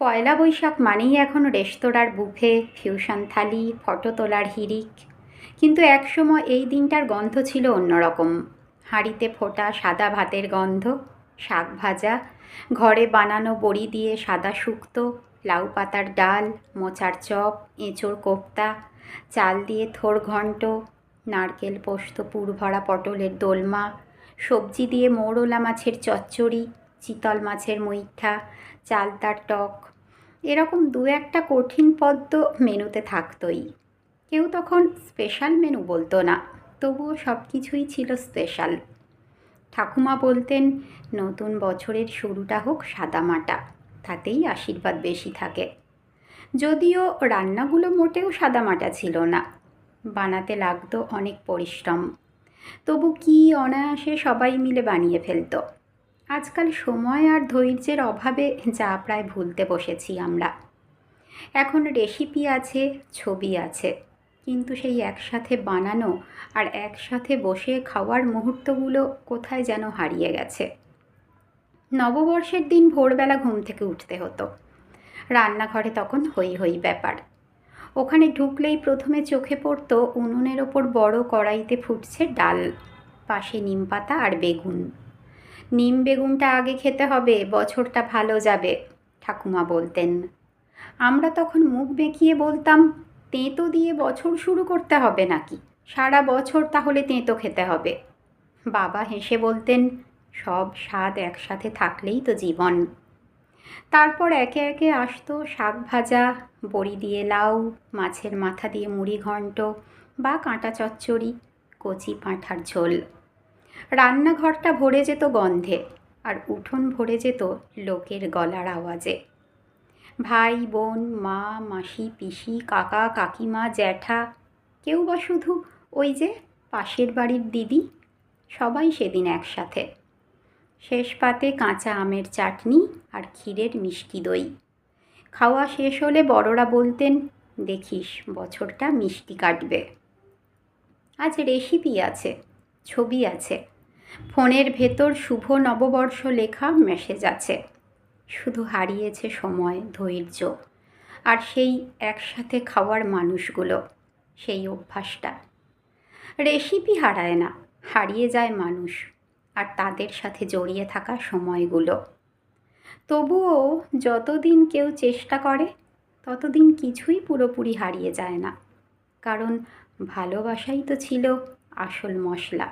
পয়লা বৈশাখ মানেই এখন রেস্তোরাঁর বুফে, ফিউশন থালি, ফটো তোলার হিড়িক। কিন্তু একসময় এই দিনটার গন্ধ ছিল অন্যরকম। হাঁড়িতে ফোটা সাদা ভাতের গন্ধ, শাক ভাজা, ঘরে বানানো বড়ি দিয়ে সাদা শুক্তো, লাউ পাতার ডাল, মোচার চপ, এঁচোড় কোফতা, চাল দিয়ে থোড় ঘন্ট, নারকেল পোস্ত পুর ভরা পটলের দোলমা, সবজি দিয়ে মৌরলা মাছের চচ্চড়ি, চিতল মাছের মুইঠা, চালতার টক। এরকম দু একটা কঠিন পদ তো মেনুতে থাকতই। কেউ তখন স্পেশাল মেনু বলতো না, তবুও সব কিছুই ছিল স্পেশাল। ঠাকুমা বলতেন, নতুন বছরের শুরুটা হোক সাদামাটা, তাতেই আশীর্বাদ বেশি থাকে। যদিও রান্নাগুলো মোটেও সাদামাটা ছিল না, বানাতে লাগতো অনেক পরিশ্রম, তবু কি অনায়াসে সবাই মিলে বানিয়ে ফেলতো। আজকাল সময় আর ধৈর্যের অভাবে যা প্রায় ভুলতে বসেছি আমরা। এখন রেসিপি আছে, ছবি আছে, কিন্তু সেই একসাথে বানানো আর একসাথে বসে খাওয়ার মুহূর্তগুলো কোথায় যেন হারিয়ে গেছে। নববর্ষের দিন ভোরবেলা ঘুম থেকে উঠতে হতো। রান্নাঘরে তখন হই হই ব্যাপার। ওখানে ঢুকলেই প্রথমে চোখে পড়তো উনুনের ওপর বড় কড়াইতে ফুটছে ডাল, পাশে নিম পাতা আর বেগুন। নিম বেগুনটা আগে খেতে হবে, বছরটা ভালো যাবে, ঠাকুমা বলতেন। আমরা তখন মুখ বেঁকিয়ে বলতাম, তেঁতো দিয়ে বছর শুরু করতে হবে নাকি, সারা বছর তাহলে তেঁতো খেতে হবে। বাবা হেসে বলতেন, সব স্বাদ একসাথে থাকলেই তো জীবন। তারপর একে একে আসতো শাক ভাজা, বড়ি দিয়ে লাউ, মাছের মাথা দিয়ে মুড়ি ঘন্ট বা কাঁটা চচ্চড়ি, কচি পাঁঠার ঝোল। রান্নাঘরটা ভরে যেত গন্ধে, আর উঠোন ভরে যেত লোকের গলার আওয়াজে। ভাই বোন, মা মাসি পিসি, কাকা কাকিমা, জ্যাঠা, কেউ বা শুধু ওই যে পাশের বাড়ির দিদি, সবাই সেদিন একসাথে। শেষ পাতে কাঁচা আমের চাটনি আর ক্ষীরের মিষ্টি দই। খাওয়া শেষ হলে বড়রা বলতেন, দেখিস বছরটা মিষ্টি কাটবে। আজ রেসিপি আছে, ছবি আছে, ফোনের ভেতর শুভ নববর্ষ লেখা মেসেজ আছে। শুধু হারিয়েছে সময়, ধৈর্য আর সেই একসাথে খাওয়ার মানুষগুলো, সেই অভ্যাসটা। রেসিপি হারায় না, হারিয়ে যায় মানুষ আর তাদের সাথে জড়িয়ে থাকা সময়গুলো। তবুও যতদিন কেউ চেষ্টা করে, ততদিন কিছুই পুরোপুরি হারিয়ে যায় না, কারণ ভালোবাসাই তো ছিল আসল মশলা।